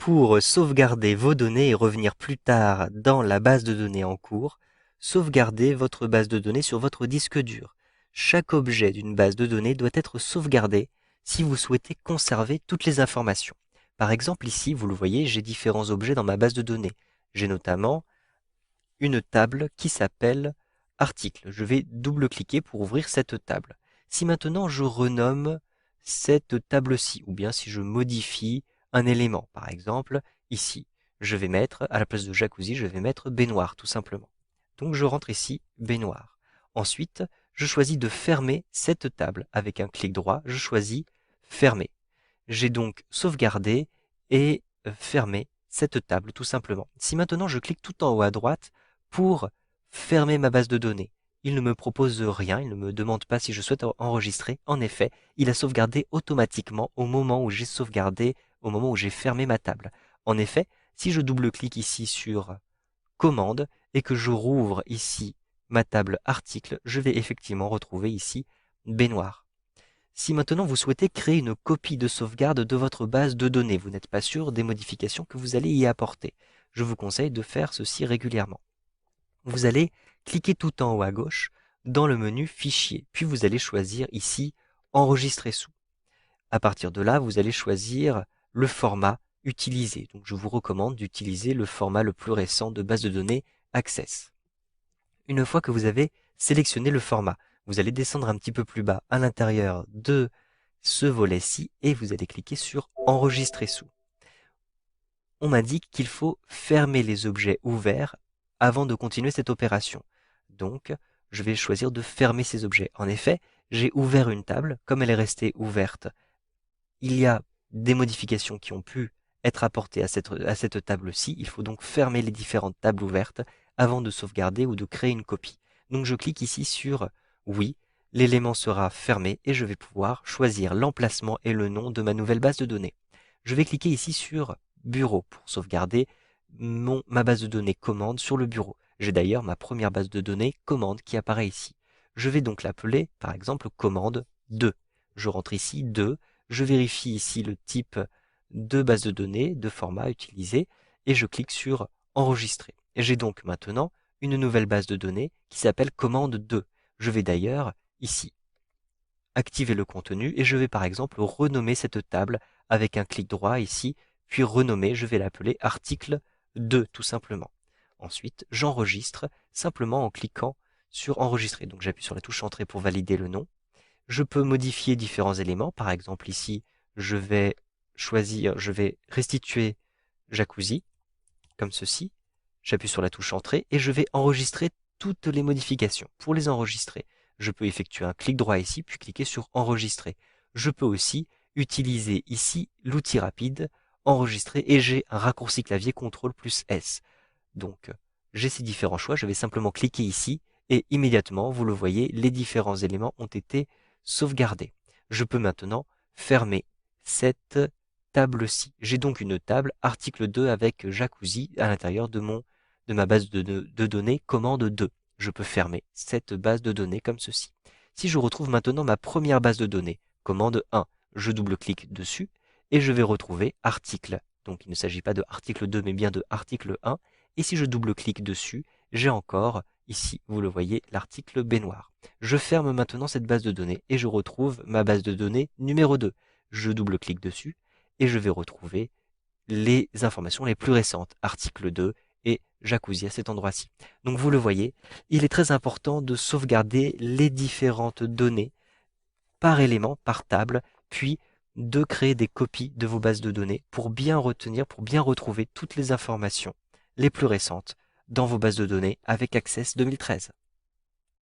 Pour sauvegarder vos données et revenir plus tard dans la base de données en cours, sauvegardez votre base de données sur votre disque dur. Chaque objet d'une base de données doit être sauvegardé si vous souhaitez conserver toutes les informations. Par exemple, ici, vous le voyez, j'ai différents objets dans ma base de données. J'ai notamment une table qui s'appelle article. Je vais double-cliquer pour ouvrir cette table. Si maintenant je renomme cette table-ci, ou bien si je modifie un élément, par exemple, ici, je vais mettre, à la place de jacuzzi, je vais mettre baignoire, tout simplement. Donc je rentre ici, baignoire. Ensuite, je choisis de fermer cette table. Avec un clic droit, je choisis fermer. J'ai donc sauvegardé et fermé cette table, tout simplement. Si maintenant je clique tout en haut à droite pour fermer ma base de données, il ne me propose rien, il ne me demande pas si je souhaite enregistrer. En effet, il a sauvegardé automatiquement au moment où j'ai sauvegardé, au moment où j'ai fermé ma table. En effet, si je double-clique ici sur commande et que je rouvre ici ma table article, je vais effectivement retrouver ici baignoire. Si maintenant vous souhaitez créer une copie de sauvegarde de votre base de données, vous n'êtes pas sûr des modifications que vous allez y apporter, je vous conseille de faire ceci régulièrement. Vous allez cliquer tout en haut à gauche dans le menu Fichier, puis vous allez choisir ici Enregistrer sous. À partir de là, vous allez choisir le format utilisé. Donc je vous recommande d'utiliser le format le plus récent de base de données Access. Une fois que vous avez sélectionné le format, vous allez descendre un petit peu plus bas à l'intérieur de ce volet-ci et vous allez cliquer sur Enregistrer sous. On m'indique qu'il faut fermer les objets ouverts avant de continuer cette opération. Donc, je vais choisir de fermer ces objets. En effet, j'ai ouvert une table, comme elle est restée ouverte, il y a des modifications qui ont pu être apportées à cette table-ci. Il faut donc fermer les différentes tables ouvertes avant de sauvegarder ou de créer une copie. Donc je clique ici sur oui, l'élément sera fermé et je vais pouvoir choisir l'emplacement et le nom de ma nouvelle base de données. Je vais cliquer ici sur bureau pour sauvegarder ma base de données commande sur le bureau. J'ai d'ailleurs ma première base de données commande qui apparaît ici. Je vais donc l'appeler par exemple commande 2. Je rentre ici 2. Je vérifie ici le type de base de données, de format utilisé, et je clique sur enregistrer. J'ai donc maintenant une nouvelle base de données qui s'appelle commande 2. Je vais d'ailleurs ici activer le contenu et je vais par exemple renommer cette table avec un clic droit ici, puis renommer, je vais l'appeler article 2 tout simplement. Ensuite, j'enregistre simplement en cliquant sur enregistrer. Donc j'appuie sur la touche entrée pour valider le nom. Je peux modifier différents éléments. Par exemple, ici, je vais restituer jacuzzi, comme ceci. J'appuie sur la touche entrée et je vais enregistrer toutes les modifications. Pour les enregistrer, je peux effectuer un clic droit ici, puis cliquer sur enregistrer. Je peux aussi utiliser ici l'outil rapide, enregistrer, et j'ai un raccourci clavier CTRL plus S. Donc, j'ai ces différents choix. Je vais simplement cliquer ici et immédiatement, vous le voyez, les différents éléments ont été sauvegardés. Je peux maintenant fermer cette table-ci. J'ai donc une table article 2 avec jacuzzi à l'intérieur de ma base de données commande 2. Je peux fermer cette base de données comme ceci. Si je retrouve maintenant ma première base de données, commande 1, je double-clique dessus et je vais retrouver article. Donc il ne s'agit pas de article 2 mais bien de article 1. Et si je double-clique dessus, j'ai encore, ici, vous le voyez, l'article baignoire. Je ferme maintenant cette base de données et je retrouve ma base de données numéro 2. Je double-clique dessus et je vais retrouver les informations les plus récentes, article 2 et jacuzzi à cet endroit-ci. Donc vous le voyez, il est très important de sauvegarder les différentes données par élément, par table, puis de créer des copies de vos bases de données pour bien retenir, pour bien retrouver toutes les informations les plus récentes dans vos bases de données avec Access 2013.